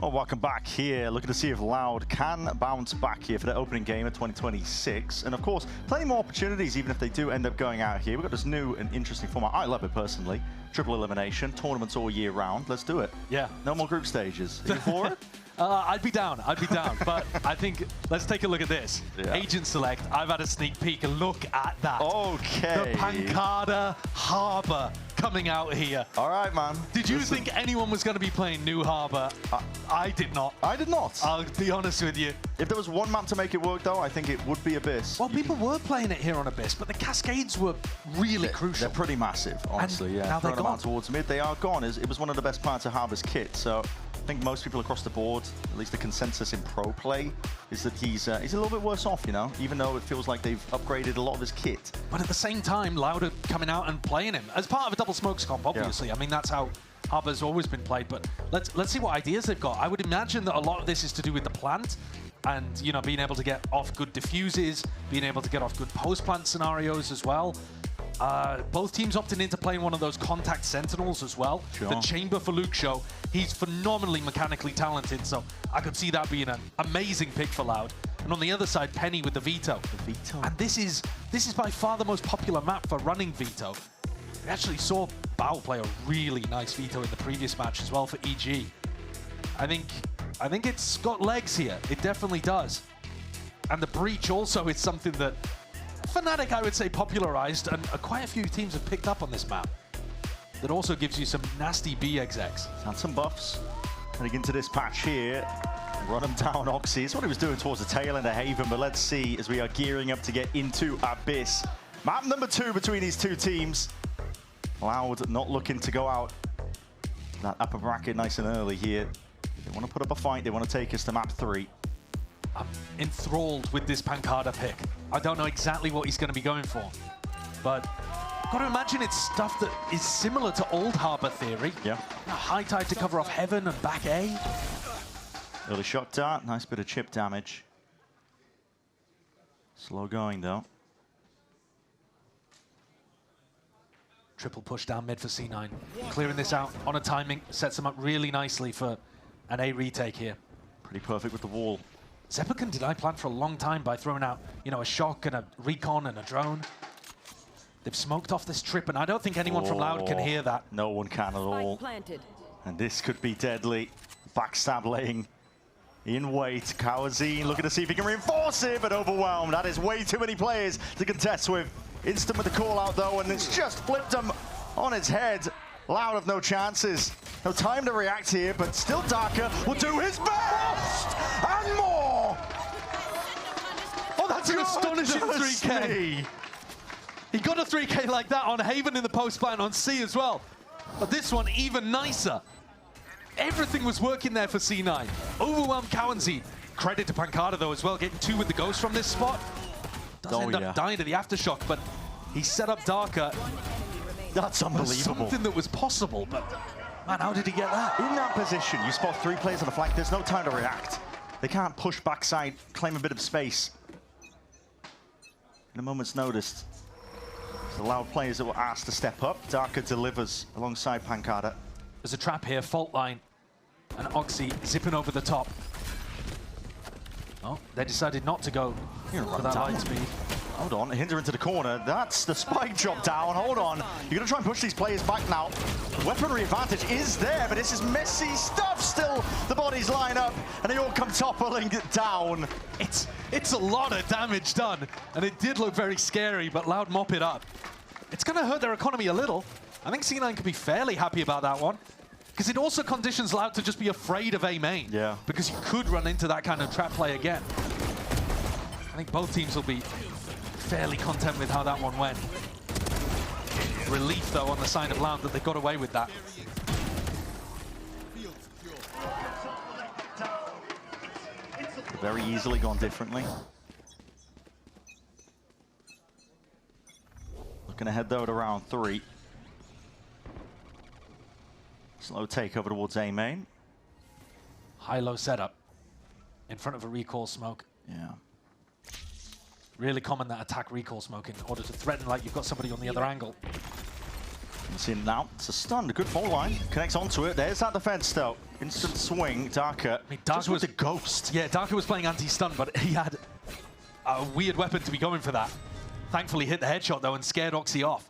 Well, welcome back here. Looking to see if Loud can bounce back here for the opening game of 2026. And of course, plenty more opportunities even if they do end up going out here. We've got this new and interesting format. I love it personally. Triple elimination, tournaments all year round. Let's do it. Yeah. No more group stages. Are you for it? I'd be down. But I think, let's take a look at this. Yeah. Agent select, I've had a sneak peek. Look at that. Okay. The Pancada Harbor coming out here. All right, man. Did you think anyone was going to be playing New Harbor? I did not. I did not. I'll be honest with you. If there was one map to make it work, though, I think it would be Abyss. Well, people were playing it here on Abyss, but the Cascades were really crucial. They're pretty massive, honestly. And yeah. now they're Throwing them out gone. towards mid, they are gone. It was one of the best parts of Harbor's kit, so I think most people across the board, at least the consensus in pro play, is that he's a little bit worse off, you know, even though it feels like they've upgraded a lot of his kit. But at the same time, Louder coming out and playing him as part of a double smokes comp, obviously. Yeah. I mean, that's how Harbor's always been played, but let's see what ideas they've got. I would imagine that a lot of this is to do with the plant and, you know, being able to get off good diffuses, being able to get off good post-plant scenarios as well. Both teams opting into playing one of those contact sentinels as well. Sure. The Chamber for Luke Show. He's phenomenally mechanically talented, so I could see that being an amazing pick for Loud. And on the other side, Penny with the Veto. The Veto. And this is by far the most popular map for running Veto. We actually saw Bao play a really nice Veto in the previous match as well for EG. I think it's got legs here. It definitely does. And the Breach also is something that Fnatic, I would say, popularized, and quite a few teams have picked up on this map. That also gives you some nasty B execs. Had some buffs. Heading into this patch here, run him down Oxy. It's what he was doing towards the tail end of Haven, but let's see as we are gearing up to get into Abyss. Map number 2 between these two teams. Loud not looking to go out that upper bracket nice and early here. They want to put up a fight. They want to take us to map 3. I'm enthralled with this Pancada pick. I don't know exactly what he's going to be going for, but I've got to imagine it's stuff that is similar to old Harbor theory. Yeah. A high tide to cover off Heaven and back A. Early shock dart, nice bit of chip damage. Slow going though. Triple push down mid for C9. Clearing this out on a timing sets them up really nicely for an A retake here. Pretty perfect with the wall. Zeppelin denied plan for a long time by throwing out, you know, a shock and a recon and a drone. They've smoked off this trip, and I don't think anyone from Loud can hear that. No one can at all. And this could be deadly. Backstab laying in wait. Kawazine looking to see if he can reinforce it, but overwhelmed. That is way too many players to contest with. Instant with the call out though, and it's just flipped him on its head. Loud have no chances. No time to react here, but still Darker will do his best and more. Oh, that's an astonishing 3K. He got a 3K like that on Haven in the post plant on C as well. But this one even nicer. Everything was working there for C9. Overwhelmed Cowanzi. Credit to Pancada though as well, getting 2 with the ghost from this spot. Does end up dying to the aftershock, but he set up Darker. That's unbelievable. Something that was possible, but man, how did he get that? In that position, you spot 3 players on the flank, there's no time to react. They can't push backside, claim a bit of space. In a moment's notice, the Loud players that were asked to step up. Darker delivers alongside Pancada. There's a trap here, fault line, and Oxy zipping over the top. Oh, they decided not to go for that light speed. Hold on, Hinder into the corner. That's the spike drop down. Hold on. You're going to try and push these players back now. Weaponry advantage is there, but this is messy stuff still. The bodies line up, and they all come toppling down. It's a lot of damage done, and it did look very scary, but Loud mop it up. It's going to hurt their economy a little. I think C9 could be fairly happy about that one, because it also conditions Loud to just be afraid of A main. Yeah. Because you could run into that kind of trap play again. I think both teams will be fairly content with how that one went. Relief, though, on the side of Loud that they got away with that. Very easily gone differently. Looking ahead, though, to round 3. Slow takeover towards A main. High-low setup in front of a recall smoke. Yeah. Really common, that attack recall smoke, in order to threaten like you've got somebody on the other angle. You see it now. It's a stun. A good fall line. Connects onto it. There's that defense, though. Instant swing, Darker. I mean, Darker was a ghost. Yeah, Darker was playing anti-stun, but he had a weird weapon to be going for that. Thankfully hit the headshot though and scared Oxy off.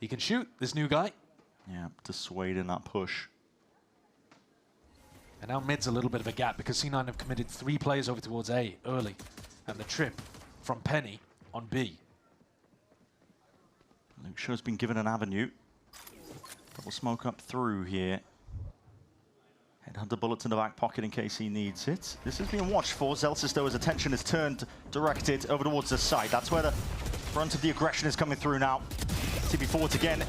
He can shoot, this new guy. Yeah, dissuading that push. And now mid's a little bit of a gap because C9 have committed 3 players over towards A early. And the trip from Penny on B. Luxio's been given an avenue. Double smoke up through here. Headhunter bullet in the back pocket in case he needs it. This is being watched for. Zelsis, though, his attention is turned, directed over towards the side. That's where the brunt of the aggression is coming through now. TP forwards again.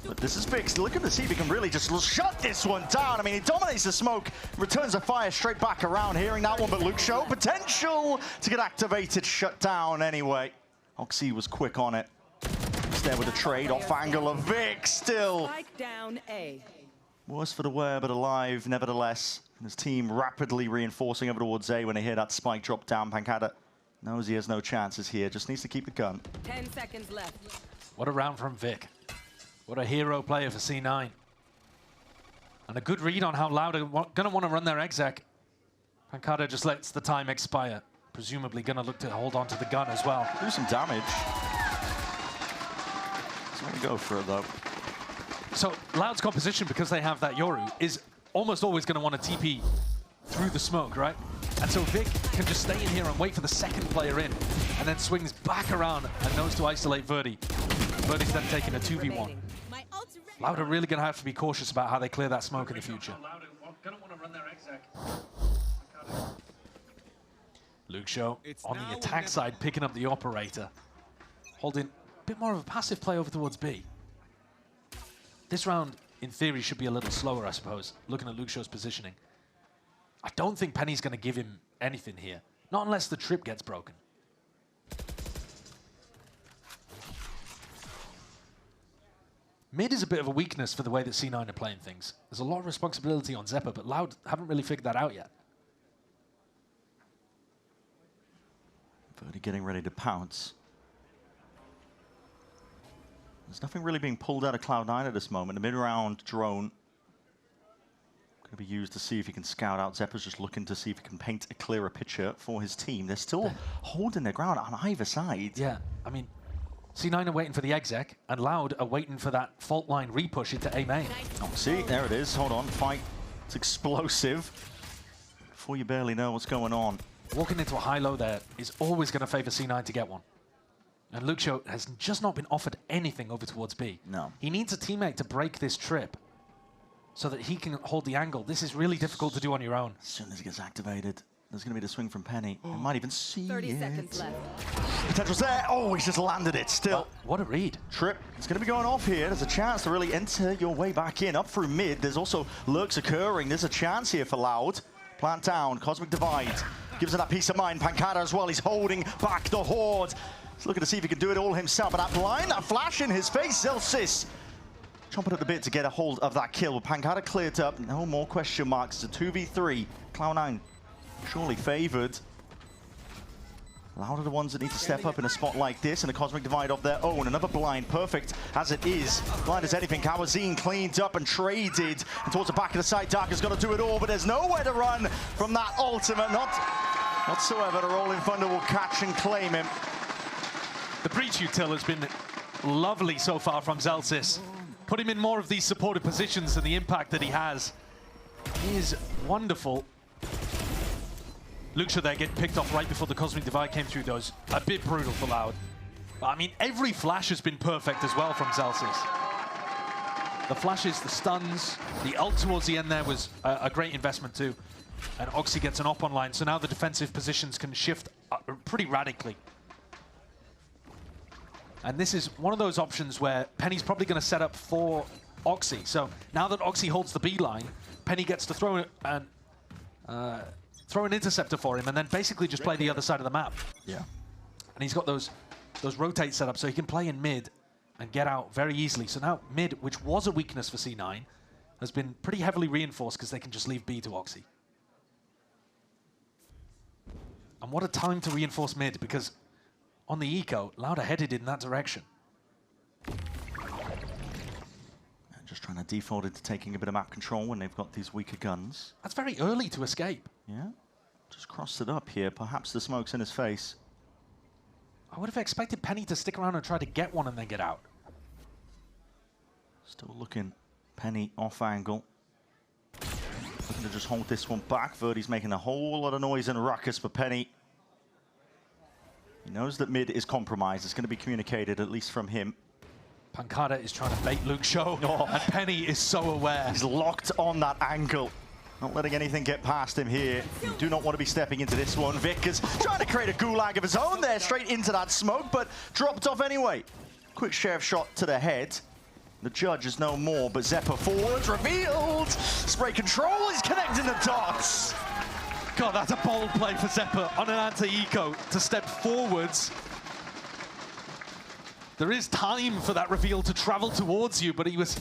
But this is fixed. Looking to see if he can really just shut this one down. I mean, he dominates the smoke, returns the fire straight back around, hearing that one. But Luxio, potential to get activated, shut down anyway. Oxy was quick on it. There with a trade off angle of Vic still. Spike down A. Worse for the wear, but alive nevertheless. And his team rapidly reinforcing over towards A when they hear that spike drop down. Pancada knows he has no chances here, just needs to keep the gun. 10 seconds left. What a round from Vic. What a hero player for C9. And a good read on how Loud are going to want to run their exec. Pancada just lets the time expire. Presumably going to look to hold on to the gun as well. Do some damage. Let me go for it, though. So Loud's composition, because they have that Yoru, is almost always going to want to TP through the smoke, right? And so Vic can just stay in here and wait for the second player in, and then swings back around and knows to isolate Verdi. Verdi's then taking a 2v1. Loud are really going to have to be cautious about how they clear that smoke in the future. Luxio on the attack side, picking up the operator, holding a bit more of a passive play over towards B. This round, in theory, should be a little slower, I suppose, looking at Luxio's positioning. I don't think Penny's going to give him anything here, not unless the trip gets broken. Mid is a bit of a weakness for the way that C9 are playing things. There's a lot of responsibility on Zeppa, but Loud haven't really figured that out yet. Verdi getting ready to pounce. There's nothing really being pulled out of Cloud9 at this moment. The mid-round drone going to be used to see if he can scout out. Zeppa's just looking to see if he can paint a clearer picture for his team. They're still holding their ground on either side. Yeah, I mean, C9 are waiting for the exec, and Loud are waiting for that fault line repush into A main. Oh, see, there it is. Hold on, fight. It's explosive. Before you barely know what's going on. Walking into a high-low there is always going to favor C9 to get one. And Luxio has just not been offered anything over towards B. No. He needs a teammate to break this trip so that he can hold the angle. This is really difficult to do on your own. As soon as he gets activated, there's going to be the swing from Penny. You might even see 30 it. seconds left. Potential's there. Oh, he's just landed it still. Well, what a read. Trip. It's going to be going off here. There's a chance to really enter your way back in. Up through mid. There's also lurks occurring. There's a chance here for Loud. Plant down. Cosmic Divide. Gives him that peace of mind. Pancada as well. He's holding back the Horde. He's looking to see if he can do it all himself. But that blind, that flash in his face. Zelsis chomping at the bit to get a hold of that kill. Pancada cleared up. No more question marks. It's a 2v3. Cloud9 surely favored. Loud are the ones that need to step up in a spot like this, and a Cosmic Divide of their own. Another blind, perfect as it is. Blind as anything. Kawazine cleaned up and traded. And towards the back of the side, Darker's got to do it all, but there's nowhere to run from that ultimate. Not whatsoever. The Rolling Thunder will catch and claim him. The breach util has been lovely so far from Zelsis. Put him in more of these supportive positions and the impact that he has is wonderful. Luxio there getting picked off right before the Cosmic Divide came through those. A bit brutal for Loud. But I mean, every flash has been perfect as well from Zelsis. The flashes, the stuns, the ult towards the end there was a great investment too. And Oxy gets an op online, so now the defensive positions can shift pretty radically. And this is one of those options where Penny's probably going to set up for Oxy. So now that Oxy holds the B line, Penny gets to throw an interceptor for him and then basically just play the other side of the map. Yeah. And he's got those rotates set up so he can play in mid and get out very easily. So now mid, which was a weakness for C9, has been pretty heavily reinforced because they can just leave B to Oxy. And what a time to reinforce mid, because on the eco, Loud are headed in that direction. And just trying to default into taking a bit of map control when they've got these weaker guns. That's very early to escape. Yeah, just crossed it up here. Perhaps the smoke's in his face. I would have expected Penny to stick around and try to get one and then get out. Still looking. Penny off angle. Looking to just hold this one back. Verdi's making a whole lot of noise and ruckus for Penny. He knows that mid is compromised. It's going to be communicated, at least from him. Pancada is trying to bait Luke Show, and Penny is so aware. He's locked on that angle. Not letting anything get past him here. You do not want to be stepping into this one. Vic is trying to create a gulag of his own there, straight into that smoke, but dropped off anyway. Quick sheriff shot to the head. The judge is no more, but Zephyr forwards, revealed! Spray control is connecting the dots! God, that's a bold play for Zephyr on an anti-eco to step forwards. There is time for that reveal to travel towards you, but he was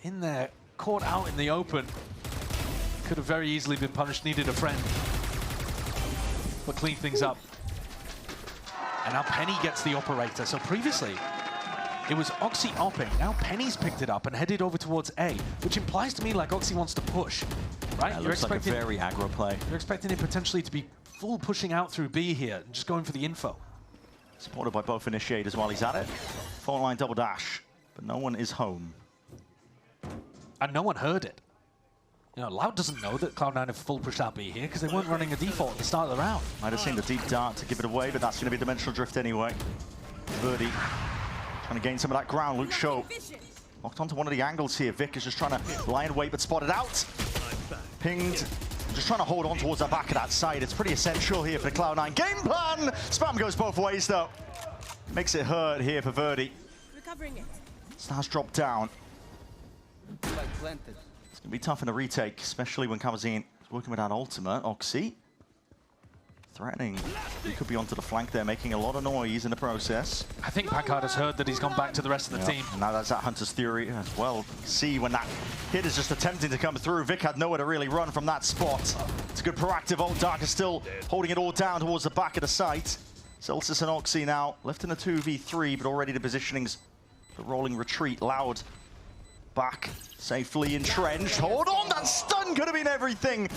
in there, caught out in the open. Could have very easily been punished, needed a friend. But cleaned things up. And now Penny gets the operator. So previously, it was Oxy opping. Now Penny's picked it up and headed over towards A, which implies to me like Oxy wants to push, right? That looks like a very aggro play. You're expecting it potentially to be full pushing out through B here and just going for the info. Supported by both initiators while he's at it. Fault line double dash, but no one is home. And no one heard it. You know, Loud doesn't know that Cloud9 have full pushed out B here because they weren't running a default at the start of the round. Might have seen the deep dart to give it away, but that's going to be dimensional drift anyway. Verdi trying to gain some of that ground. Luke Show locked onto one of the angles here. Vic is just trying to lie in wait, but spotted out. Pinged. Just trying to hold on towards the back of that side. It's pretty essential here for the Cloud9 game plan. Spam goes both ways though. Makes it hurt here for Verdi. Recovering it. Stars drop down. It's going to be tough in the retake, especially when Kawazine is working with that ultimate. Oxy threatening. He could be onto the flank there, making a lot of noise in the process. I think Pancada's heard that he's gone back to the rest of the team. And now that's that Hunter's Theory as well. See when that hit is just attempting to come through. Vic had nowhere to really run from that spot. It's a good proactive ult. Dark is still holding it all down towards the back of the site. Celsius and Oxy now left in a 2v3, but already the positioning's the rolling retreat. Loud back safely entrenched. Hold on, that stun could have been everything.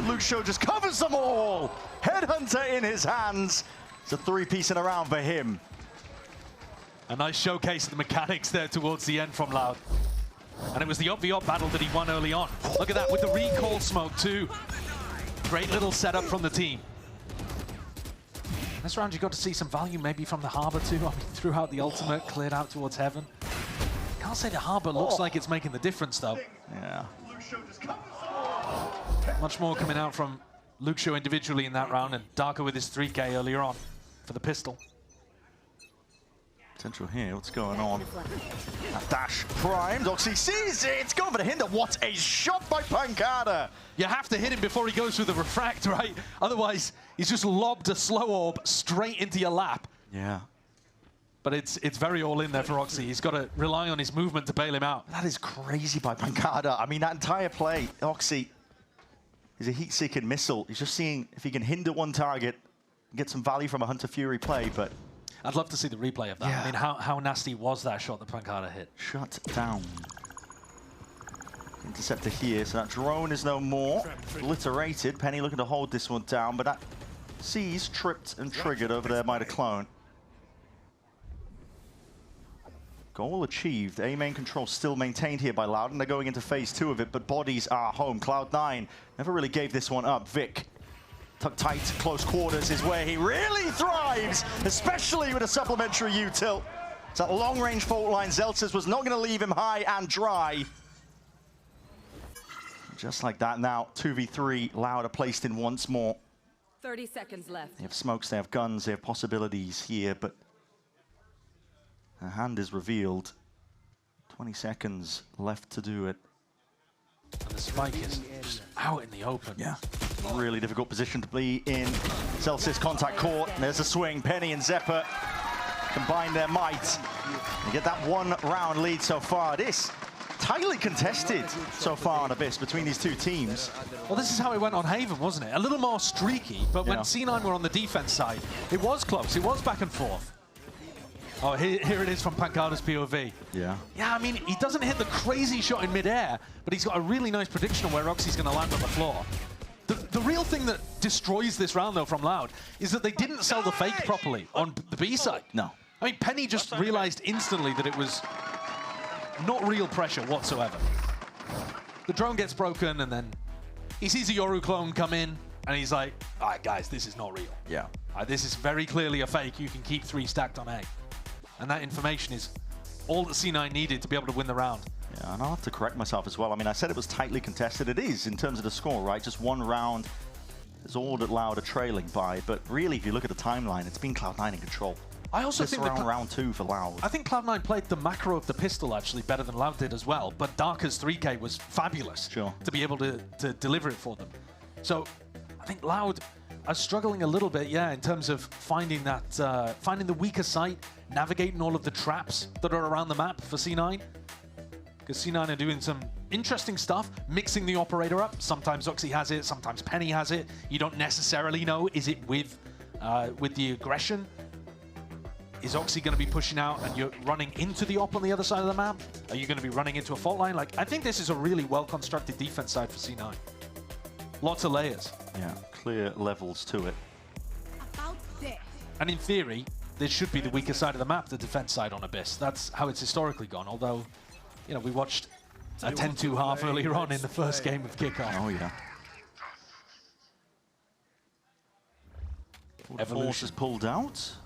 Luke Show just covers them all. Headhunter in his hands. It's a three-piece in a round for him. A nice showcase of the mechanics there towards the end from Loud. And it was the op-v-op battle that he won early on. Look at that with the recall smoke too. Great little setup from the team. This round you got to see some value maybe from the Harbor too. I mean, threw out the ultimate, cleared out towards Heaven. Can't say the Harbor looks like it's making the difference though. Yeah. Much more coming out from Luke Show individually in that round, and Darker with his 3K earlier on for the pistol. Potential here, what's going on? That dash primed, Oxy sees it, it's going for the hinder. What a shot by Pancada! You have to hit him before he goes through the refract, right? Otherwise, he's just lobbed a slow orb straight into your lap. Yeah. But it's very all in there for Oxy. He's got to rely on his movement to bail him out. That is crazy by Pancada. I mean, that entire play, Oxy is a heat-seeking missile. He's just seeing if he can hinder one target, get some value from a Hunter Fury play, but... I'd love to see the replay of that. Yeah. I mean, how nasty was that shot that Pancada hit? Shut down. Interceptor here, so that drone is no more. Obliterated. Penny looking to hold this one down, but that C's tripped and triggered over there by the clone. Goal achieved. A main control still maintained here by Loud, and they're going into phase 2 of it, but bodies are home. Cloud9 never really gave this one up. Vic, tucked tight, close quarters is where he really thrives, especially with a supplementary util. It's that long-range fault line. Zeltsis was not going to leave him high and dry. Just like that now, 2v3, Loud are placed in once more. 30 seconds left. They have smokes, they have guns, they have possibilities here, but a hand is revealed. 20 seconds left to do it. And the spike is just out in the open. Yeah. Really difficult position to be in. Celsius contact court. There's a swing. Penny and Zephyr combine their might. They get that one round lead so far. This tightly contested so far on Abyss between these two teams. Well, this is how it went on Haven, wasn't it? A little more streaky, but when C9 were on the defense side, it was close. It was back and forth. Oh, here it is from Pancada's POV. Yeah. Yeah, I mean, he doesn't hit the crazy shot in midair, but he's got a really nice prediction of where Roxy's going to land on the floor. The real thing that destroys this round, though, from Loud, is that they didn't sell the fake properly on the B side. No. I mean, Penny just realized instantly that it was not real pressure whatsoever. The drone gets broken, and then he sees a Yoru clone come in, and he's like, all right, guys, this is not real. Yeah. This is very clearly a fake. You can keep 3 stacked on A. And that information is all that C9 needed to be able to win the round. Yeah, and I'll have to correct myself as well. I mean, I said it was tightly contested. It is in terms of the score, right? Just one round is all that Loud are trailing by. But really, if you look at the timeline, it's been Cloud9 in control. I also think round 2 for Loud. I think Cloud9 played the macro of the pistol actually better than Loud did as well. But Darker's 3K was fabulous to be able to deliver it for them. So I think Loud are struggling a little bit, yeah, in terms of finding that, finding the weaker site, navigating all of the traps that are around the map for C9. Because C9 are doing some interesting stuff, mixing the operator up. Sometimes Oxy has it, sometimes Penny has it. You don't necessarily know, is it with the aggression? Is Oxy going to be pushing out and you're running into the op on the other side of the map? Are you going to be running into a fault line? Like, I think this is a really well-constructed defense side for C9. Lots of layers. Yeah, clear levels to it. And in theory, this should be the weaker side of the map, the defense side on Abyss. That's how it's historically gone, although, you know, we watched a 10-2 half earlier on in the first game of Kickoff. Oh, yeah. Evolution is pulled out.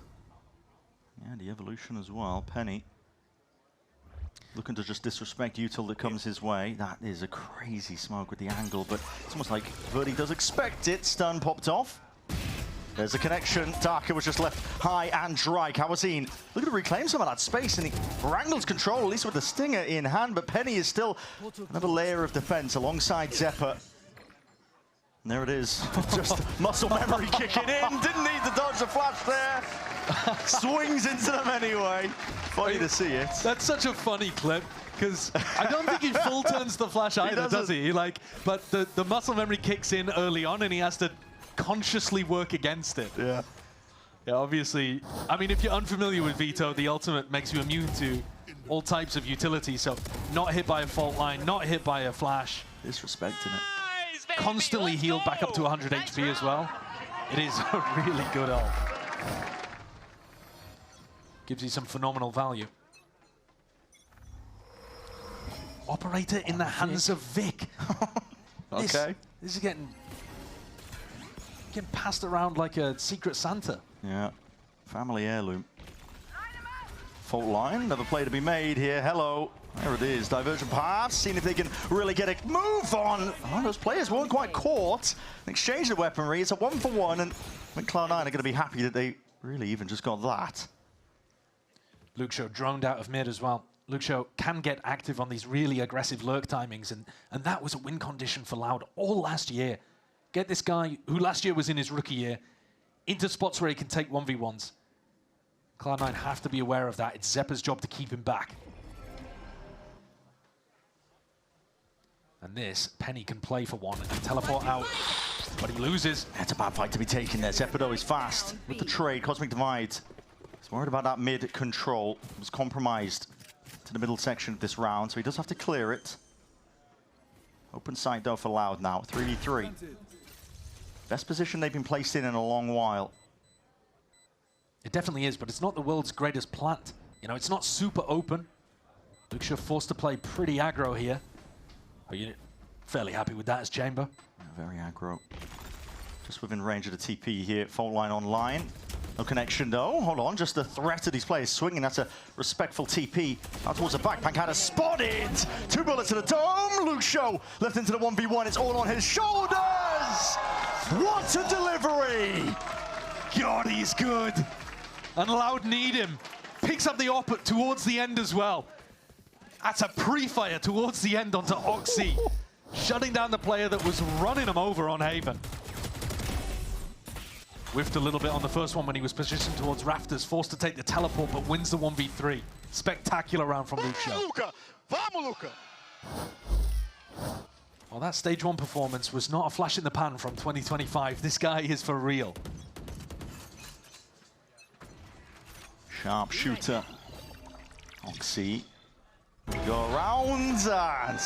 Yeah, the Evolution as well. Penny looking to just disrespect Util that comes his way. That is a crazy smoke with the angle, but it's almost like Verdi does expect it. Stun popped off. There's a connection. Darker was just left high and dry. Kawazine looking to reclaim some of that space, and he wrangles control, at least with the Stinger in hand, but Penny is still another layer of defense alongside Zephyr. And there it is. Just muscle memory kicking in. Didn't need to dodge the flash there. Swings into them anyway. Funny to see it. That's such a funny clip, because I don't think he full turns the flash either, does he? Like, but the muscle memory kicks in early on, and he has to consciously work against it. Yeah. Yeah, obviously. I mean, if you're unfamiliar with Veto, the ultimate makes you immune to all types of utility. So not hit by a fault line, not hit by a flash. Disrespecting it. Constantly healed back up to 100 HP as well. It is a really good ult. Gives you some phenomenal value. Operator in the hands of Vic. Okay. This is getting passed around like a secret Santa. Yeah. Family heirloom. Fault line, another play to be made here. Hello. There it is. Divergent paths. Seeing if they can really get a move on. Oh, those players weren't quite caught. Exchange the weaponry. It's a 1-for-1, and I think Cloud9 are going to be happy that they really even just got that. Luke Show droned out of mid as well. Luke Show can get active on these really aggressive lurk timings, and that was a win condition for Loud all last year. Get this guy, who last year was in his rookie year, into spots where he can take 1v1s. Cloud9 have to be aware of that. It's Zeppa's job to keep him back. And this, Penny can play for one and teleport out, but he loses. That's a bad fight to be taken there. Zephyr is fast with the trade. Cosmic Divide. He's worried about that mid control. It was compromised to the middle section of this round, so he does have to clear it. Open sight though for Loud now, 3v3. Best position they've been placed in a long while. It definitely is, but it's not the world's greatest plant. You know, it's not super open. Luke Shaw forced to play pretty aggro here. Are you fairly happy with that as Chamber? Yeah, very aggro. Just within range of the TP here. Fault line online. No connection though. Hold on, just the threat of these players swinging. That's a respectful TP. Out towards the back. Pancada spotted. 2 bullets to the dome. Luke Show left into the 1v1. It's all on his shoulders. What a delivery. God, he's good. And Loud need him. Picks up the op towards the end as well. That's a pre-fire towards the end onto Oxy. Shutting down the player that was running him over on Haven. Whiffed a little bit on the first one when he was positioned towards Rafters, forced to take the teleport, but wins the 1v3. Spectacular round from Luke Show. Vamos, Luca! Well, that stage 1 performance was not a flash in the pan from 2025. This guy is for real. Sharpshooter. Oxy. Go around and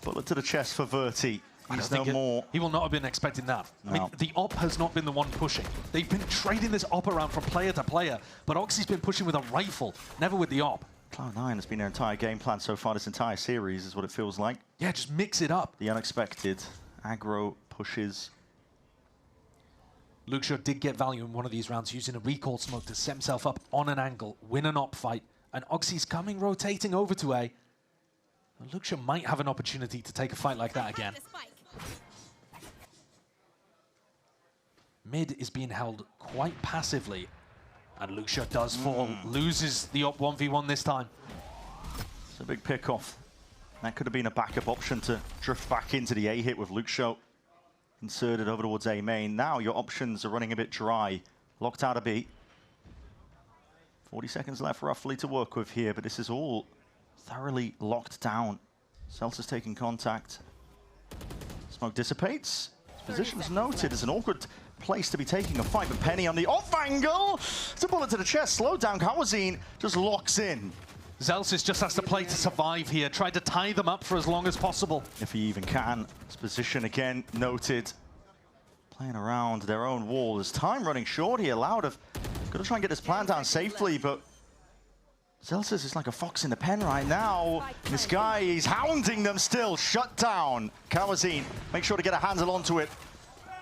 bullet to the chest for Verti. He's no more. He will not have been expecting that. No. I mean, the op has not been the one pushing. They've been trading this op around from player to player, but Oxy's been pushing with a rifle, never with the op. Cloud9 has been their entire game plan so far this entire series, is what it feels like. Yeah, just mix it up. The unexpected. Aggro pushes. Luxio did get value in one of these rounds using a recall smoke to set himself up on an angle, win an op fight, and Oxy's coming, rotating over to A. Luxio might have an opportunity to take a fight like that again. Mid is being held quite passively, and Luxio does fall, loses the op 1v1 this time. It's a big pick-off. That could have been a backup option to drift back into the A hit with Luxio inserted over towards A main. Now your options are running a bit dry. Locked out of B. 40 seconds left roughly to work with here, but this is all thoroughly locked down. Celsius taking contact. Smoke dissipates. Position's noted as an awkward place to be taking a fight, but Penny on the off angle. It's a bullet to the chest. Slow down. Kawazine just locks in. Celsius just has to play to survive here. Tried to tie them up for as long as possible. If he even can. His position again noted. Playing around their own wall. There's time running short here. Loud have got to try and get this plan down safely, but Celsius is like a fox in the pen right now. This guy, he's hounding them still. Shut down. Kawazine, make sure to get a handle onto it.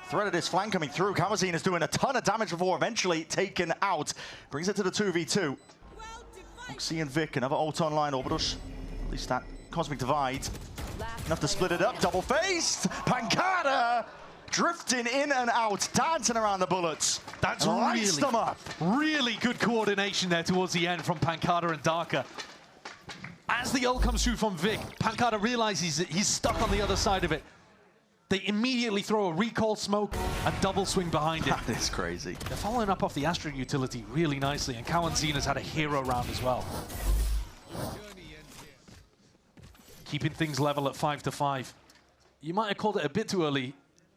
Threaded his flank coming through. Kawazine is doing a ton of damage before eventually taken out. Brings it to the 2v2. Oxy and Vic, another ult online. Orbitus, at least that Cosmic Divide. Enough to split it up. Double-faced. Pancada drifting in and out, dancing around the bullets. That's lights them up. Really good coordination there towards the end from Pancada and Darker. As the ult comes through from Vic, Pancada realizes that he's stuck on the other side of it. They immediately throw a recall smoke and double swing behind it. That is crazy. They're following up off the Astra utility really nicely, and Kawazina's had a hero round as well. Keeping things level at 5-5. You might have called it a bit too early,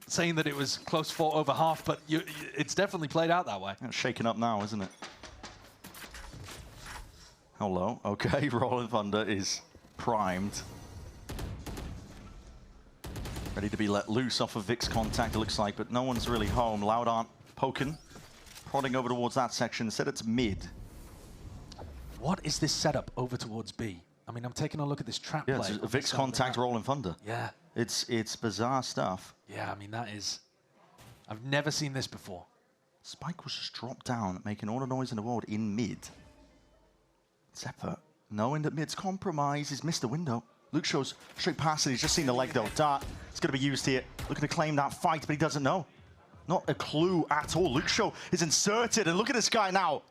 saying that it was close fought over half, but it's definitely played out that way. It's shaking up now, isn't it? Hello. Okay, Rolling Thunder is primed. Ready to be let loose off of Vic's contact, it looks like, but no one's really home. Loud aren't poking, prodding over towards that section. Said it's mid. What is this setup over towards B? I mean, I'm taking a look at this trap play. Yeah, it's Vic's contact, Rolling Thunder. Yeah. It's bizarre stuff. Yeah, I mean, that is... I've never seen this before. Spike was just dropped down, making all the noise in the world in mid. Zephyr, knowing that mid's compromised, he's missed the window. Luxio's straight past it. He's just seen the leg, though. Dart, it's going to be used here. Looking to claim that fight, but he doesn't know. Not a clue at all. Luxio is inserted, and look at this guy now.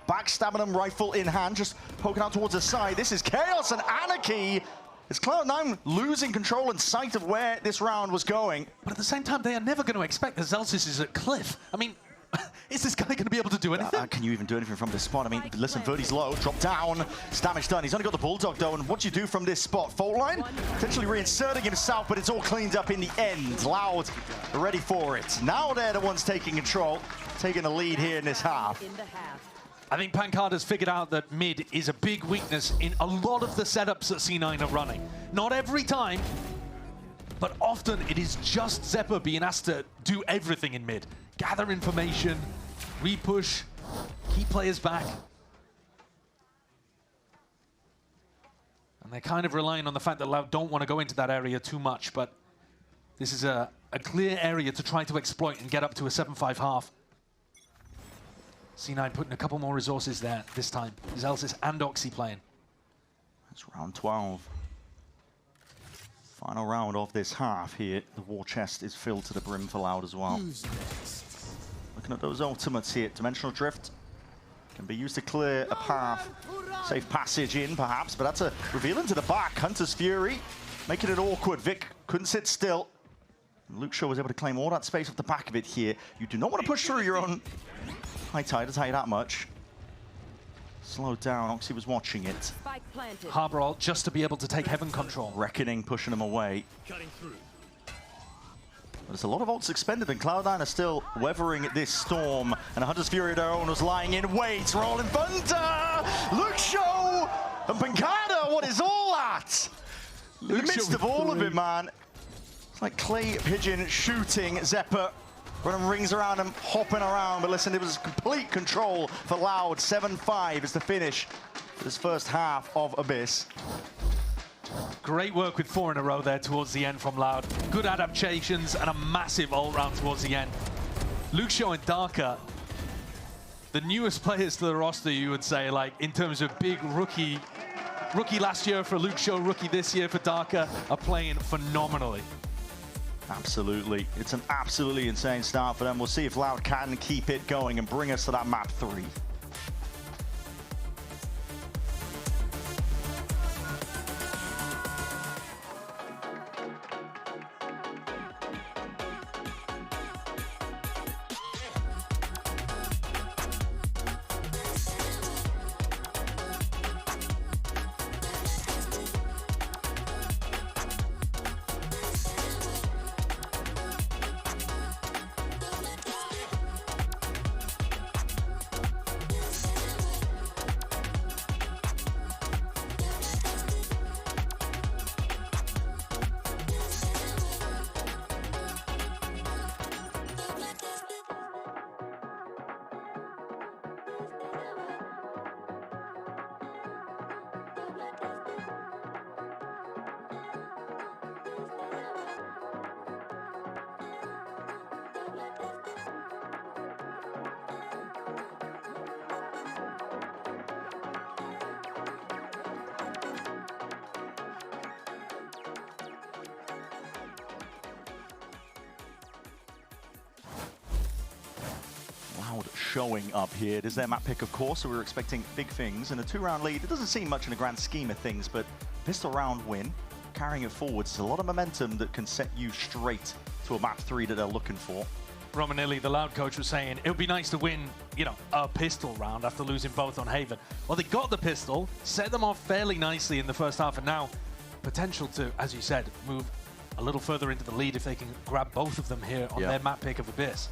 Backstabbing him, rifle in hand, just poking out towards the side. This is chaos and anarchy. Is Cloud9 losing control and sight of where this round was going? But at the same time, they are never going to expect that Celsius is at cliff. I mean, is this guy going to be able to do anything? Can you even do anything from this spot? I mean, listen, Verti's low, drop down, damage done. He's only got the Bulldog, though, and what do you do from this spot? Fault line, potentially reinserting himself, but it's all cleaned up in the end. Loud, ready for it. Now they're the ones taking control, taking the lead here in this half. I think Pancada's figured out that mid is a big weakness in a lot of the setups that C9 are running. Not every time, but often it is just Zephyr being asked to do everything in mid. Gather information, repush, keep players back. And they're kind of relying on the fact that Loud don't want to go into that area too much, but this is a clear area to try to exploit and get up to a 7-5 half. C9 putting a couple more resources there this time. Celsius and Oxy playing. That's round 12. Final round of this half here. The war chest is filled to the brim for Loud as well. Looking at those ultimates here. Dimensional Drift can be used to clear a path. Safe passage in, perhaps, but that's a reveal into the back. Hunter's Fury, making it awkward. Vic couldn't sit still. Luxio was able to claim all that space off the back of it here. You do not want to push through your own high tide, I'll tell you that much. Slow down, Oxy was watching it. Harbor ult just to be able to take heaven control. Reckoning pushing him away. Cutting through. There's a lot of ults expended, and Cloud9 are still weathering this storm. And Hunter's Fury of their own was lying in wait. Rolling Thunder! Luxio! And Pancada, what is all that? In the midst of all of it, man. It's like Clay Pigeon shooting Zephyr. Running rings around him, hopping around. But listen, it was complete control for Loud. 7-5 is the finish for this first half of Abyss. Great work with 4 in a row there towards the end from Loud. Good adaptations and a massive ult round towards the end. Luxio and Darker, the newest players to the roster, you would say, like in terms of big rookie last year for Luxio, rookie this year for Darker, are playing phenomenally. Absolutely. It's an absolutely insane start for them. We'll see if Loud can keep it going and bring us to that map 3. Showing up here. It is their map pick, of course, so we were expecting big things. And a 2-round lead, it doesn't seem much in the grand scheme of things, but pistol round win, carrying it forwards, a lot of momentum that can set you straight to a map 3 that they're looking for. Romanilli, the Loud coach, was saying it would be nice to win, you know, a pistol round after losing both on Haven. Well, they got the pistol, set them off fairly nicely in the first half, and now potential to, as you said, move a little further into the lead if they can grab both of them here on their map pick of Abyss.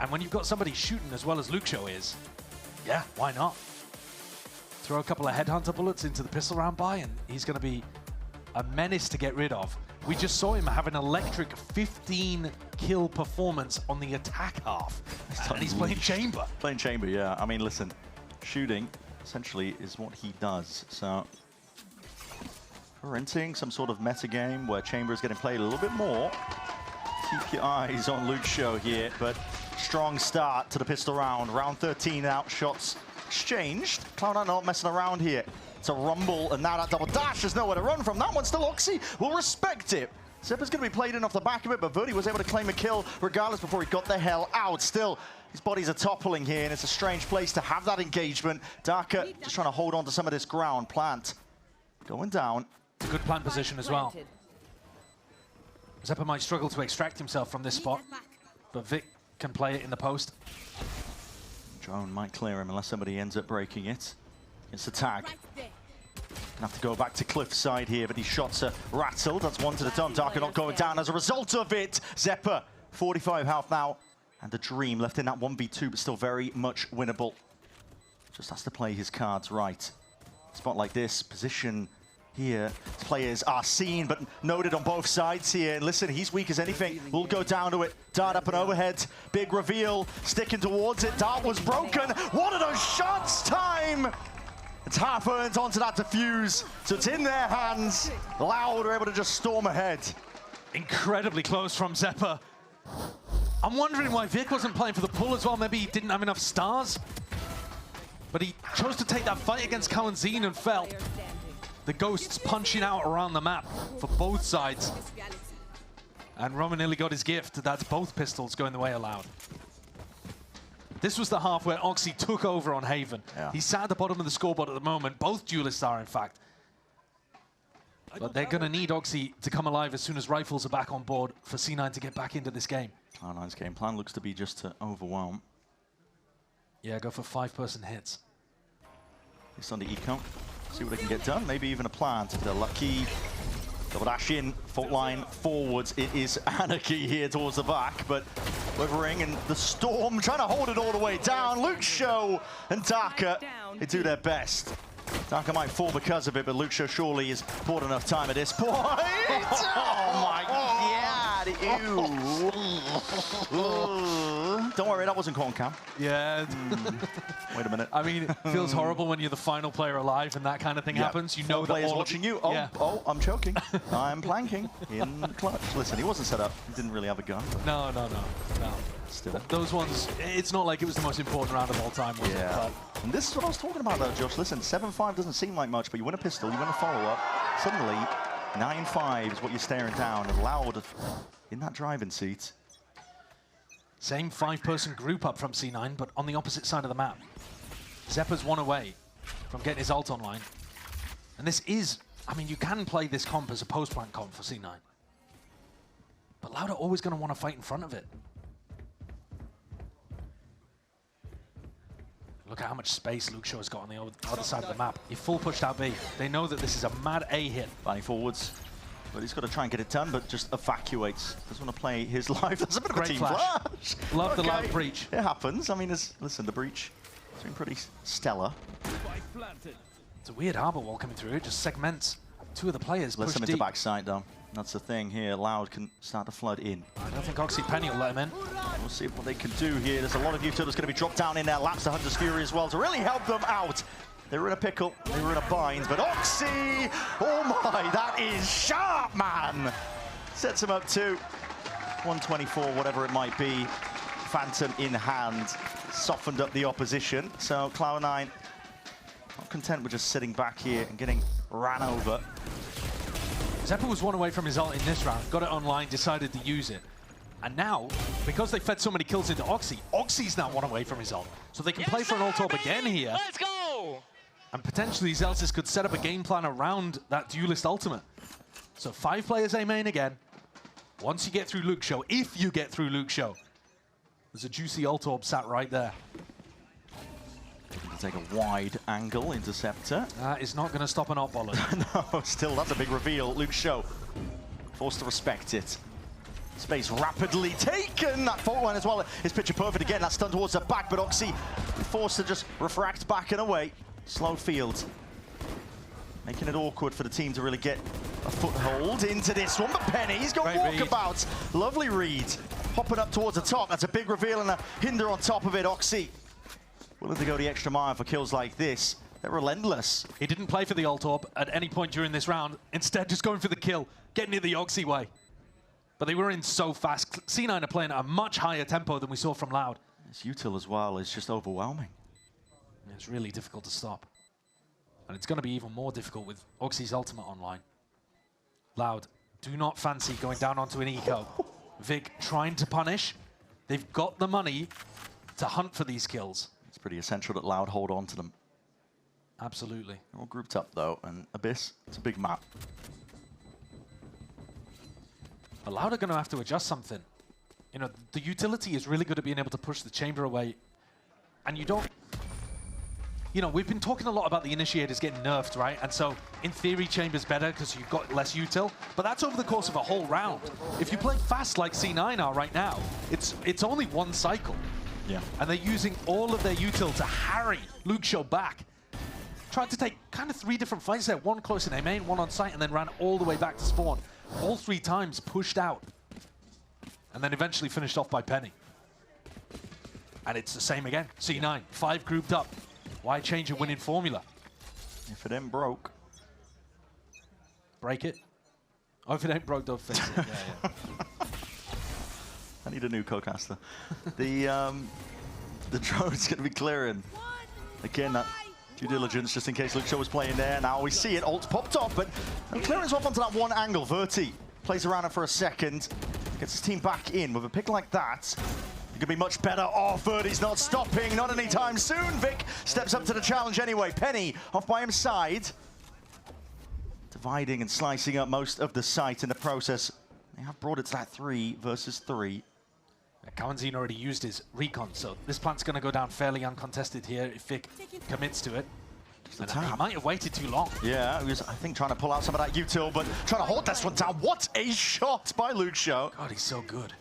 And when you've got somebody shooting as well as Luxio is, yeah, why not? Throw a couple of headhunter bullets into the pistol round buy, and he's going to be a menace to get rid of. We just saw him have an electric 15-kill performance on the attack half, and he's playing Chamber. Playing Chamber, yeah. I mean, listen, shooting essentially is what he does. So, we're entering some sort of meta game where Chamber is getting played a little bit more. Keep your eyes on Luxio here, but strong start to the pistol round. Round 13 out, shots exchanged. Cloud9 not messing around here. It's a rumble, and now that double dash, there's nowhere to run from. That one still Oxy will respect it. Zephyr's going to be played in off the back of it, but Verdi was able to claim a kill regardless before he got the hell out. Still, his bodies are toppling here, and it's a strange place to have that engagement. Darker just trying to hold on to some of this ground. Plant going down. It's a good plant position as well. Zephyr might struggle to extract himself from this spot, but Vic can play it in the post. Drone might clear him unless somebody ends up breaking it. It's a tag. Gonna have to go back to Cliffside here, but these shots are rattled. That's one to the dome. Darker not going down as a result of it. Zephyr, 45 health now. And the Dream left in that 1v2, but still very much winnable. Just has to play his cards right. Spot like this, position here, players are seen but noted on both sides here. And listen, he's weak as anything. We'll go down to it. Dart up and overhead. Big reveal, sticking towards it. Dart was broken. One of those shots, time! It's half earned onto that defuse, so it's in their hands. Loud are able to just storm ahead. Incredibly close from Zephyr. I'm wondering why Vic wasn't playing for the pull as well. Maybe he didn't have enough stars. But he chose to take that fight against Kalanzine and felt the ghosts punching out around the map for both sides. And Romanilli got his gift. That's both pistols going the way of Loud. This was the half where Oxy took over on Haven. Yeah. He's sat at the bottom of the scoreboard at the moment. Both duelists are, in fact. But they're going to need Oxy to come alive as soon as rifles are back on board for C9 to get back into this game. Cloud9's game plan looks to be just to overwhelm. Yeah, go for 5-person hits. It's on the eco. See what they can get done. Maybe even a plant if they're lucky. Double dash in, fault line forwards. It is anarchy here towards the back, but Livering and the Storm trying to hold it all the way down. Luke Show and Daka, they do their best. Daka might fall because of it, but Luke Show surely has bought enough time at this point. Oh my God, ew. Don't worry, that wasn't corn cam. Yeah. Wait a minute. I mean, it feels horrible when you're the final player alive and that kind of thing happens. You know that players all watching you. Oh, yeah. oh, I'm choking. I'm planking in clutch. Listen, he wasn't set up. He didn't really have a gun. No. Still. Those ones, it's not like it was the most important round of all time, was it? But and this is what I was talking about, though, Josh. Listen, 7-5 doesn't seem like much, but you win a pistol, you win a follow-up. Suddenly, 9-5 is what you're staring down, and Loud in that driving seat. same 5-person group up from C9, but on the opposite side of the map. Zeppa's one away from getting his ult online. And this is, I mean, you can play this comp as a post-plant comp for C9. But Loud are always going to want to fight in front of it. Look at how much space Luke Shaw has got on the other side of the map. He full pushed out B. They know that this is a mad A hit. Banning forwards. But he's got to try and get it done, but just evacuates. Doesn't want to play his life. That's a bit of a team flash. Love the Loud breach. It happens. I mean, listen, the breach has been pretty stellar. It's a weird harbor wall coming through. It just segments two of the players. Lets push them into deep. backside, though. That's the thing here. Loud can start to flood in. I don't think Oxy Penny will let him in. We'll see what they can do here. There's a lot of util that's going to be dropped down in there. Laps the Hunter's Fury as well to really help them out. They were in a pickle, they were in a bind, but Oxy, oh my, that is sharp, man. Sets him up to 124, whatever it might be. Phantom in hand, softened up the opposition. So Cloud9 not content with just sitting back here and getting ran over. Zeppa was one away from his ult in this round, got it online, decided to use it. And now, because they fed so many kills into Oxy, Oxy's now one away from his ult. So they can play for an ult top again here. Let's go! And potentially Zelsis could set up a game plan around that duelist ultimate. So 5 players A main again. Once you get through Luke Show, if you get through Luke Show, there's a juicy ult orb sat right there. Take a wide angle interceptor. That is not going to stop an ult baller. No, still, that's a big reveal. Luke Show forced to respect it. Space rapidly taken. That fault line as well is picture perfect again. That stun towards the back, but Oxy forced to just refract back and away. Slow field. Making it awkward for the team to really get a foothold into this one. But Penny's got walkabouts. Lovely read. Popping up towards the top. That's a big reveal and a hinder on top of it. Oxy willing to go the extra mile for kills like this. They're relentless. He didn't play for the ult orb at any point during this round. Instead, just going for the kill, getting it the Oxy way. But they were in so fast. C9 are playing at a much higher tempo than we saw from Loud. This util as well is just overwhelming. It's really difficult to stop. And it's going to be even more difficult with Oxy's ultimate online. Loud, do not fancy going down onto an eco. Vic trying to punish. They've got the money to hunt for these kills. It's pretty essential that Loud hold on to them. Absolutely. They're all grouped up though, and Abyss, it's a big map. But Loud are going to have to adjust something. You know, the utility is really good at being able to push the chamber away. And you don't... You know, we've been talking a lot about the initiators getting nerfed, right? And so, in theory, chamber's better because you've got less util. But that's over the course of a whole round. If you play fast like C9 are right now, it's only one cycle. Yeah. And they're using all of their util to harry Luke Show back. Tried to take kind of 3 different fights there. One close in A main, one on site, and then ran all the way back to spawn. All 3 times pushed out. And then eventually finished off by Penny. And it's the same again. C9, 5 grouped up. Why change a winning formula? If it ain't broke. Break it. Oh, if it ain't broke, don't fix it. Yeah. I need a new co-caster. The drone's going to be clearing. Again, that due diligence, just in case Luke Shaw was playing there. Now we see it, ult popped off, but clearance off onto that one angle. Verti plays around it for a second, gets his team back in. With a pick like that, it could be much better off. Verti's not stopping, not anytime soon. Vic steps up to the challenge anyway. Penny off by his side, dividing and slicing up most of the site in the process. They have brought it to that 3 versus 3. Kawanzin already used his recon, so this plant's going to go down fairly uncontested here if Vic commits to it. And he might have waited too long. Yeah, he was, I think, trying to pull out some of that util, but trying to hold this one down. What a shot by Luxio. God, he's so good.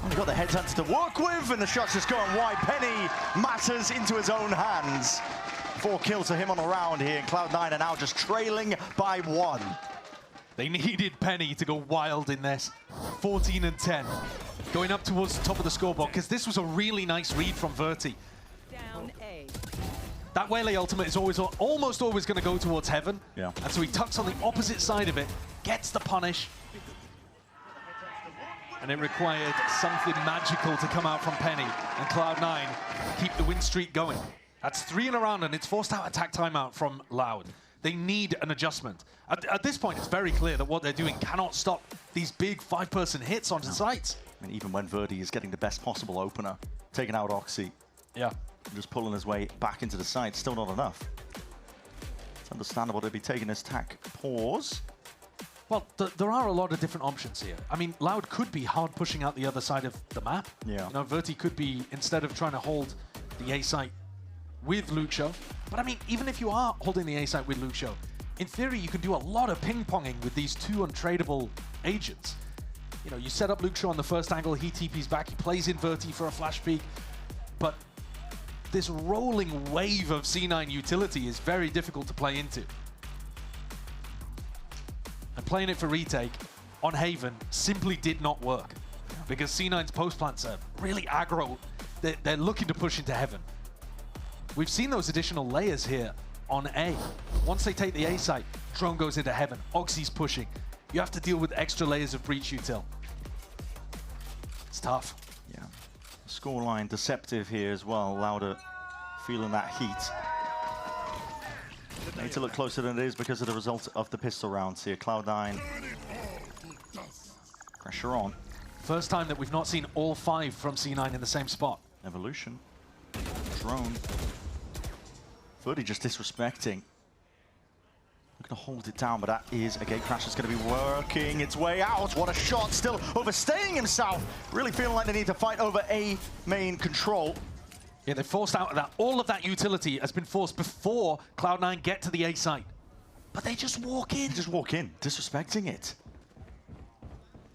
He got the headhunter to work with, and the shot's just going wide. Penny matters into his own hands. 4 kills for him on the round here, and Cloud9 are now just trailing by 1. They needed Penny to go wild in this. 14 and 10. Going up towards the top of the scoreboard, because this was a really nice read from Verti. Down A. That Waylay ultimate is almost always going to go towards Heaven. Yeah. And so he tucks on the opposite side of it, gets the punish. And it required something magical to come out from Penny. And Cloud9 keep the win streak going. That's 3 in a round, and it's forced out attack timeout from Loud. They need an adjustment. At this point, it's very clear that what they're doing cannot stop these big 5-person hits onto sites. I mean, even when Verdi is getting the best possible opener, taking out Oxy, Yeah. just pulling his way back into the side, still not enough. It's understandable to be taking this tack pause. Well, there are a lot of different options here. I mean, Loud could be hard pushing out the other side of the map. Yeah. You know, Verti could be, instead of trying to hold the A site with Luxio. But I mean, even if you are holding the A site with Luxio, in theory, you can do a lot of ping-ponging with these 2 untradeable agents. You know, you set up Luxio on the first angle, he TP's back, he plays in Verti for a flash peek. But this rolling wave of C9 utility is very difficult to play into. And playing it for retake on Haven simply did not work. Because C9's post-plants are really aggro. They're looking to push into Heaven. We've seen those additional layers here on A. Once they take the A site, drone goes into Heaven, Oxy's pushing. You have to deal with extra layers of breach util. It's tough. Yeah. Scoreline deceptive here as well. Louder feeling that heat. Need to look closer than it is because of the result of the pistol rounds here. Cloud9. Pressure on. First time that we've not seen all 5 from C9 in the same spot. Evolution. Drone. Verdi just disrespecting. Looking to hold it down, but that is a gate crash that's going to be working its way out. What a shot, still overstaying himself. Really feeling like they need to fight over A main control. Yeah, they forced out of that. All of that utility has been forced before Cloud9 get to the A site. But they just walk in. They just walk in, disrespecting it.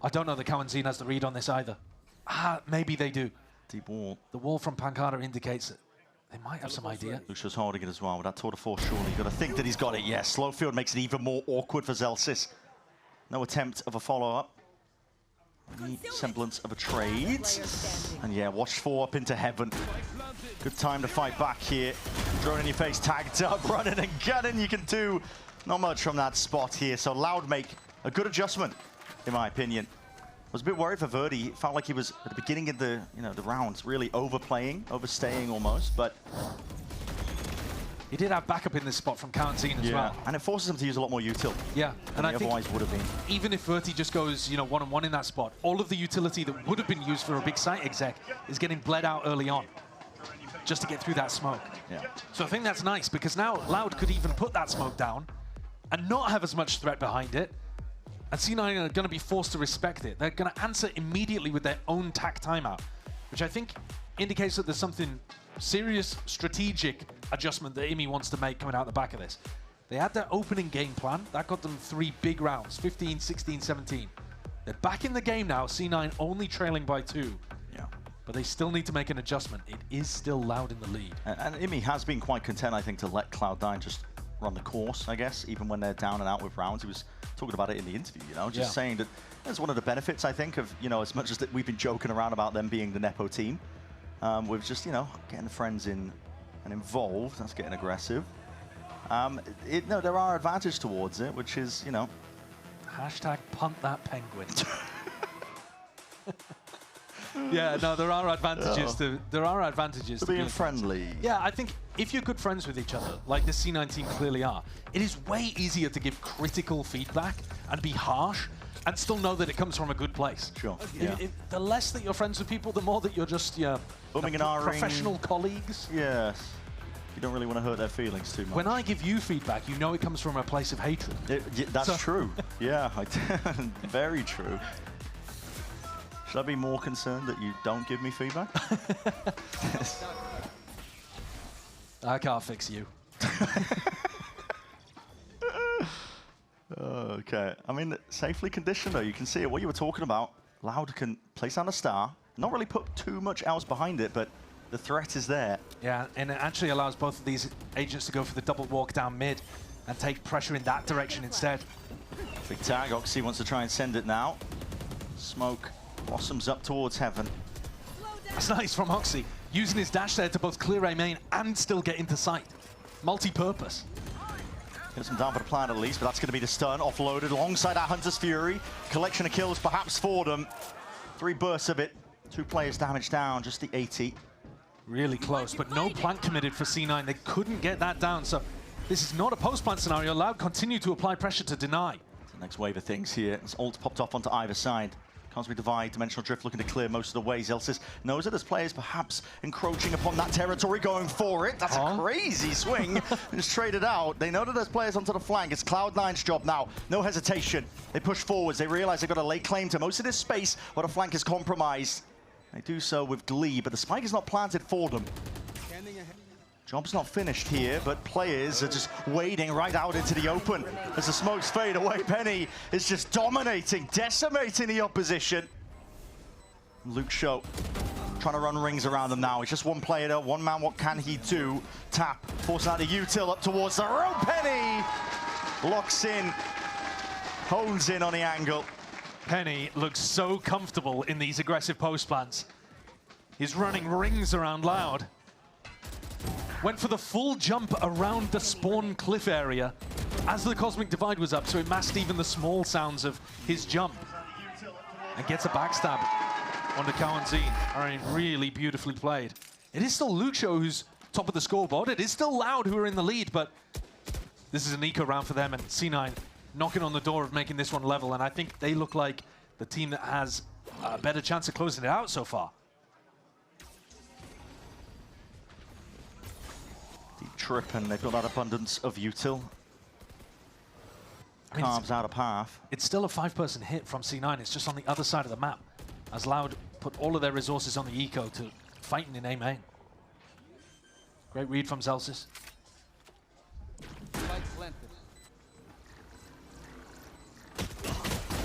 I don't know that Kawanzin has the read on this either. Maybe they do. Deep wall. The wall from Pancada indicates that they might have some idea. Luxio's holding it as well with that tour de force, surely. You've got to think that he's got it, yes. Slow field makes it even more awkward for Zelsis. No attempt of a follow-up. Any semblance of a trade. And yeah, watch 4 up into Heaven. Good time to fight back here. Drone in your face, tagged up, running and gunning. You can do not much from that spot here. So Loud make a good adjustment, in my opinion. I was a bit worried for Verdi. It felt like he was at the beginning of the the rounds really overplaying, overstaying almost, but he did have backup in this spot from Kawanzin as well. And it forces him to use a lot more util. Yeah, and I think otherwise would have been. Even if Verti just goes, one-on-one in that spot, all of the utility that would have been used for a big site exec is getting bled out early on, just to get through that smoke. Yeah. So I think that's nice because now Loud could even put that smoke down and not have as much threat behind it. And C9 are going to be forced to respect it. They're going to answer immediately with their own tack timeout, which I think indicates that there's something serious strategic adjustment that IMI wants to make coming out the back of this. They had their opening game plan. That got them 3 big rounds, 15, 16, 17. They're back in the game now, C9 only trailing by 2. Yeah. But they still need to make an adjustment. It is still Loud in the lead. And IMI has been quite content, I think, to let Cloud9 just run the course, I guess, even when they're down and out with rounds. He was talking about it in the interview, just saying that that's one of the benefits, I think, of, as much as that we've been joking around about them being the Nepo team, with just, getting the friends in and involved. That's getting aggressive. No, there are advantages towards it, which is, Hashtag punt that penguin. Yeah, no, there are advantages to being friendly. Yeah, I think if you're good friends with each other, like the C9 team clearly are, it is way easier to give critical feedback and be harsh and still know that it comes from a good place. Sure. The less that you're friends with people, the more that you're just professional colleagues. Yes. You don't really want to hurt their feelings too much. When I give you feedback, you know it comes from a place of hatred. That's true. Yeah, very true. Should I be more concerned that you don't give me feedback? I can't fix you. Okay, I mean, safely conditioned though. You can see it, what you were talking about. Loud can place down a star, not really put too much else behind it, but the threat is there. Yeah, and it actually allows both of these agents to go for the double walk down mid and take pressure in that direction instead. Big tag, Oxy wants to try and send it now. Smoke blossoms up towards heaven. That's nice from Oxy, using his dash there to both clear A main and still get into sight. Multi-purpose. Gets him down for the plan at least, but that's going to be the stun, offloaded alongside our Hunter's Fury. Collection of kills perhaps for them. 3 bursts of it, 2 players damaged down, just the 80. Really close, but no plant committed for C9. They couldn't get that down, so this is not a post-plant scenario. Loud continue to apply pressure to deny. The next wave of things here. It's ult popped off onto either side. Cosmic Divide, Dimensional Drift looking to clear most of the way. Zelsis knows that there's players perhaps encroaching upon that territory, going for it. That's a crazy swing. Just traded out. They know that there's players onto the flank. It's Cloud9's job now. No hesitation. They push forwards. They realize they've got a late claim to most of this space where the flank is compromised. They do so with glee, but the spike is not planted for them. Job's not finished here, but players are just wading right out into the open. As the smokes fade away, Penny is just dominating, decimating the opposition. Luke Show trying to run rings around them now. He's just one player though, one man, what can he do? Tap, forcing out a util up towards the road. Penny locks in, hones in on the angle. Penny looks so comfortable in these aggressive post plants. He's running rings around Loud. Went for the full jump around the spawn cliff area as the Cosmic Divide was up, so it masked even the small sounds of his jump. And gets a backstab onto Kawanzin. I mean, really beautifully played. It is still Lucio who's top of the scoreboard. It is still Loud who are in the lead, but this is an eco round for them, and C9 knocking on the door of making this one level, and I think they look like the team that has a better chance of closing it out so far. Trip, and they've got that abundance of util. Carves out a path. It's still a 5-person hit from C9. It's just on the other side of the map, as Loud put all of their resources on the eco to fighting in A main. Great read from Zelsis.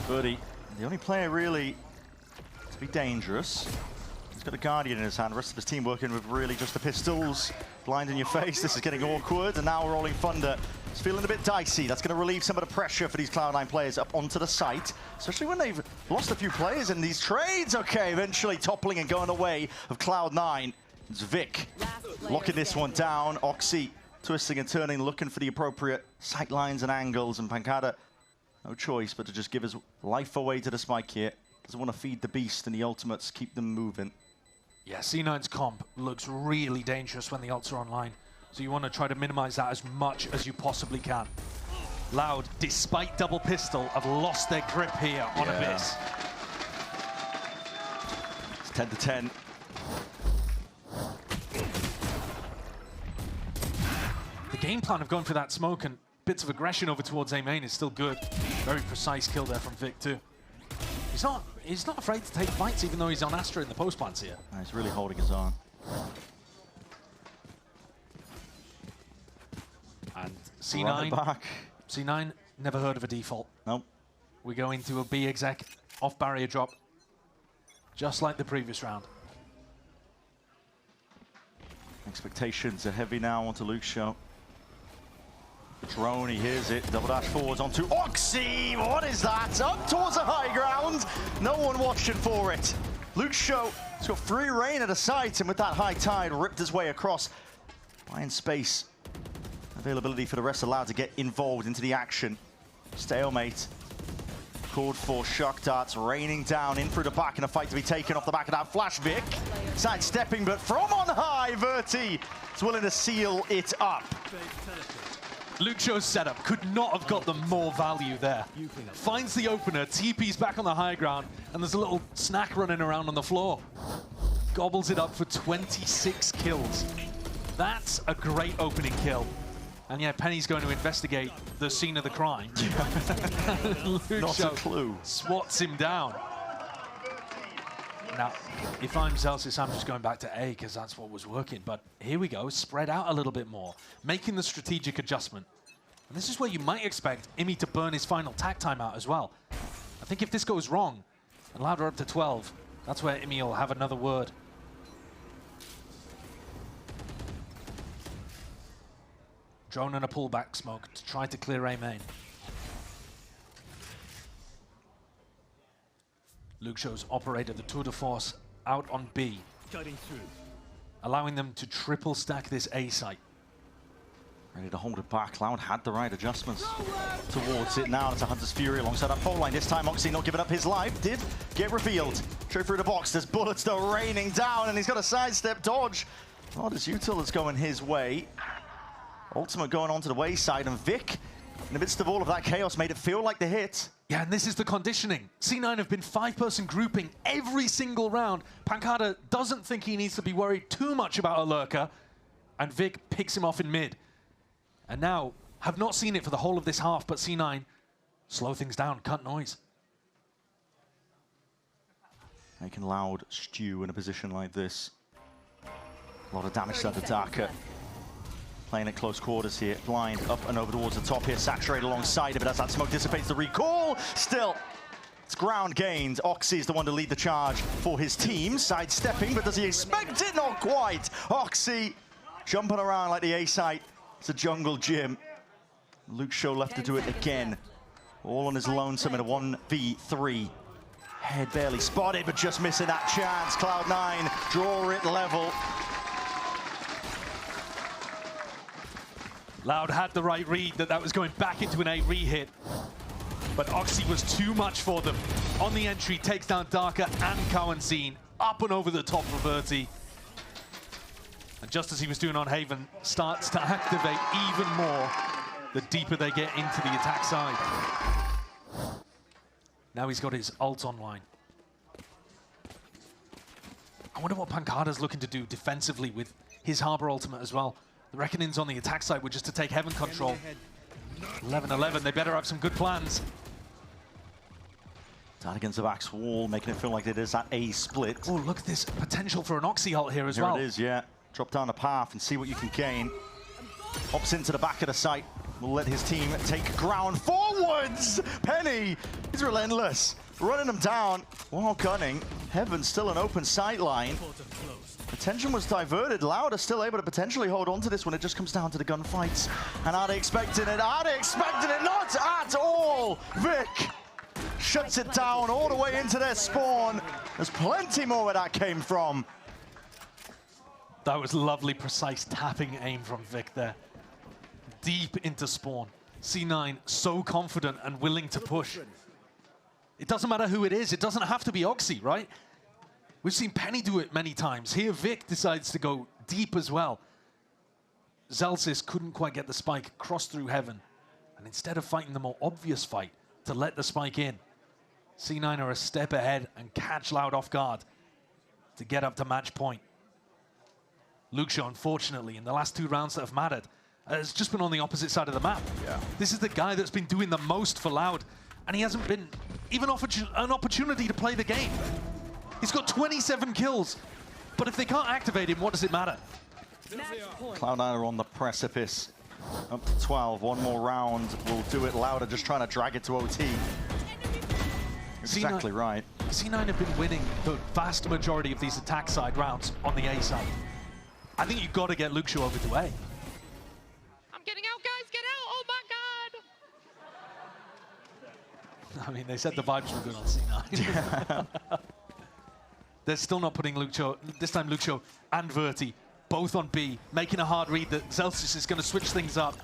Birdie, the only player really to be dangerous. He's got a Guardian in his hand. The rest of his team working with really just the pistols. Blind in your face. This is getting awkward. And now Rolling Thunder. It's feeling a bit dicey. That's going to relieve some of the pressure for these Cloud9 players up onto the site. Especially when they've lost a few players in these trades. Okay, eventually toppling and going away of Cloud9. It's Vic locking this one down. Oxy twisting and turning, looking for the appropriate sight lines and angles. And Pancada, no choice but to just give his life away to the spike here. Doesn't want to feed the beast, and the ultimates keep them moving. Yeah, C9's comp looks really dangerous when the ults are online. So you want to try to minimize that as much as you possibly can. Loud, despite double pistol, have lost their grip here on Abyss. It's 10 to 10. The game plan of going for that smoke and bits of aggression over towards A main is still good. Very precise kill there from Vic too. He's not afraid to take fights, even though he's on Astra in the post plants here. He's really holding his own. And C9 never heard of a default. Nope. We go into a B exec off barrier drop, just like the previous round. Expectations are heavy now onto Luke's show. Drone, he hears it, double dash forwards onto Oxy! What is that? Up towards the high ground. No one watching for it. Luke's show has got free reign at the site, and with that high tide, ripped his way across. Buying space. Availability for the rest allowed to get involved into the action. Stalemate. Called for shock darts raining down in through the back, and a fight to be taken off the back of that flash. Vic sidestepping, but from on high, Verti is willing to seal it up. Luxio's setup could not have got them more value there. Finds the opener, TP's back on the high ground, and there's a little snack running around on the floor. Gobbles it up for 26 kills. That's a great opening kill. And yeah, Penny's going to investigate the scene of the crime. Not a clue. Swats him down. Now, if I'm Celsius, I'm just going back to A because that's what was working. But here we go, spread out a little bit more, making the strategic adjustment. And this is where you might expect Imi to burn his final tack timeout as well. I think if this goes wrong, and Loud are up to 12, that's where Imi will have another word. Drone and a pullback smoke to try to clear A main. Luke Show's operated the tour de force out on B, allowing them to triple stack this A site. Ready to hold it back. Loud had the right adjustments towards it. Now it's a Hunter's Fury alongside that pole line. This time Oxy not giving up his life. Did get revealed. Straight through the box. There's bullets though raining down, and he's got a sidestep dodge. Oh, this util is going his way. Ultimate going onto the wayside, and Vic, in the midst of all of that chaos, made it feel like the hit. Yeah, and this is the conditioning. C9 have been 5-person grouping every single round. Pancada doesn't think he needs to be worried too much about a lurker, and Vic picks him off in mid. And now, have not seen it for the whole of this half, but C9 slow things down, cut noise. Making Loud stew in a position like this. A lot of damage to the Darker. Playing at close quarters here. Blind up and over towards the top here. Saturated alongside of it as that smoke dissipates the recall. Still, it's ground gained. Oxy is the one to lead the charge for his team. Sidestepping, but does he expect it? Not quite. Oxy jumping around like the A site. It's a jungle gym. Luke Show left to do it again. All on his lonesome in a 1v3. Head barely spotted, but just missing that chance. Cloud9 draw it level. Loud had the right read that was going back into an A re-hit. But Oxy was too much for them. On the entry, takes down Darker and Cowanzine. Up and over the top of Verti. And just as he was doing on Haven, starts to activate even more the deeper they get into the attack side. Now he's got his ult online. I wonder what Pancada's looking to do defensively with his Harbor ultimate as well. The Reckoning's on the attack side were just to take Heaven control. 11-11, they better have some good plans. Down against the back's wall, making it feel like it is that A split. Oh, look at this potential for an Oxy ult here as well. Here it is, yeah. Drop down the path and see what you can gain. Hops into the back of the site. Will let his team take ground forwards. Penny is relentless. Running them down while gunning. Heaven still an open sight line. Attention was diverted. Loud are still able to potentially hold on to this when it just comes down to the gunfights. And are they expecting it? Are they expecting it? Not at all! Vic shuts it down all the way into their spawn. There's plenty more where that came from. That was lovely, precise tapping aim from Vic there. Deep into spawn. C9 so confident and willing to push. It doesn't matter who it is. It doesn't have to be Oxy, right? We've seen Penny do it many times. Here, Vic decides to go deep as well. Celsius couldn't quite get the spike, crossed through Heaven. And instead of fighting the more obvious fight, to let the spike in, C9 are a step ahead and catch Loud off guard to get up to match point. Luke Shaw, unfortunately, in the last 2 rounds that have mattered, has just been on the opposite side of the map. Yeah. This is the guy that's been doing the most for Loud, and he hasn't been even offered an opportunity to play the game. He's got 27 kills, but if they can't activate him, what does it matter? Cloud9 are on the precipice. Up to 12, one more round will do it. Louder just trying to drag it to OT. Exactly right. C9 have been winning the vast majority of these attack side rounds on the A side. I think you've got to get Luke Shaw over to A. I'm getting out, guys, get out! Oh my god! I mean, they said the vibes were good on C9. They're still not putting Luke Shaw, this time Luke Shaw and Verti, both on B, making a hard read that Celsius is going to switch things up.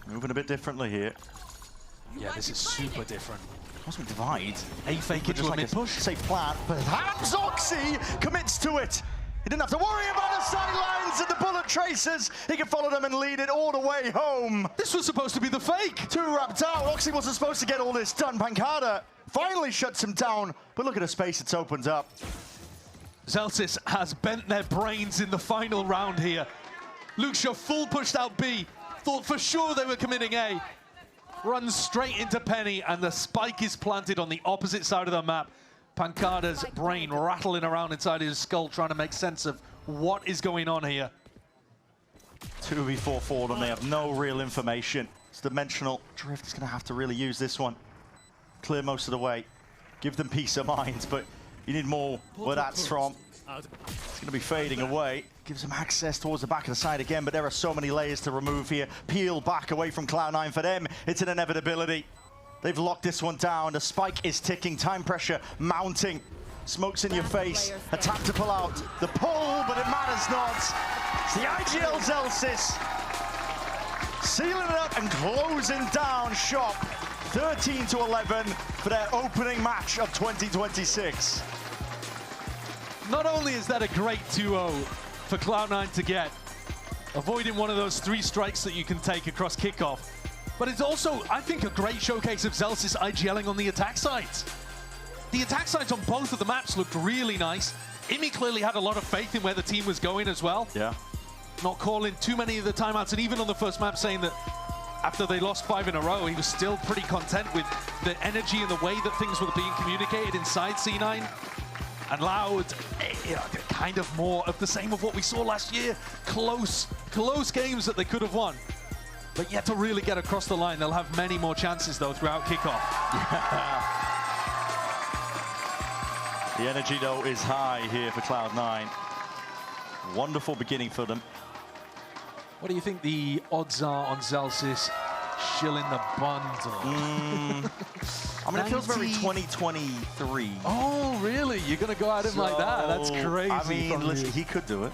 Moving a bit differently here. Yeah, this is super different. Cosmic Divide. A fake into a mid-push. Safe plan, but Hams Oxy commits to it. He didn't have to worry about the sidelines and the bullet traces. He can follow them and lead it all the way home. This was supposed to be the fake. 2 wrapped out. Oxy wasn't supposed to get all this done. Pancada finally shuts him down, but look at the space it's opened up. Celsius has bent their brains in the final round here. Luke Shaw full pushed out B. Thought for sure they were committing A. Runs straight into Penny, and the spike is planted on the opposite side of the map. Pancada's brain rattling around inside his skull, trying to make sense of what is going on here. 2v4 for them, they have no real information. It's dimensional. Drift is going to have to really use this one. Clear most of the way. Give them peace of mind, but you need more where that's from. It's going to be fading away. Gives them access towards the back of the side again, but there are so many layers to remove here. Peel back away from Cloud9 for them. It's an inevitability. They've locked this one down. The spike is ticking. Time pressure mounting. Smokes in your face. A tap to pull out. The pull, but it matters not. It's the IGL Zelsys sealing it up and closing down shop. 13-11 for their opening match of 2026. Not only is that a great 2-0 for Cloud9 to get, avoiding one of those 3 strikes that you can take across kickoff, but it's also, I think, a great showcase of Zelsys IGLing on the attack sides. The attack sides on both of the maps looked really nice. Imi clearly had a lot of faith in where the team was going as well. Yeah. Not calling too many of the timeouts, and even on the first map saying that after they lost 5 in a row, he was still pretty content with the energy and the way that things were being communicated inside C9. And Loud, you know, kind of more of the same of what we saw last year. Close games that they could have won. But yet to really get across the line, they'll have many more chances, though, throughout kickoff. The energy, though, is high here for Cloud9. Wonderful beginning for them. What do you think the odds are on Zelsys shilling the bundle? I mean, it feels very 2023. Oh, really? You're going to go at him like that? That's crazy. I mean, listen, he could do it.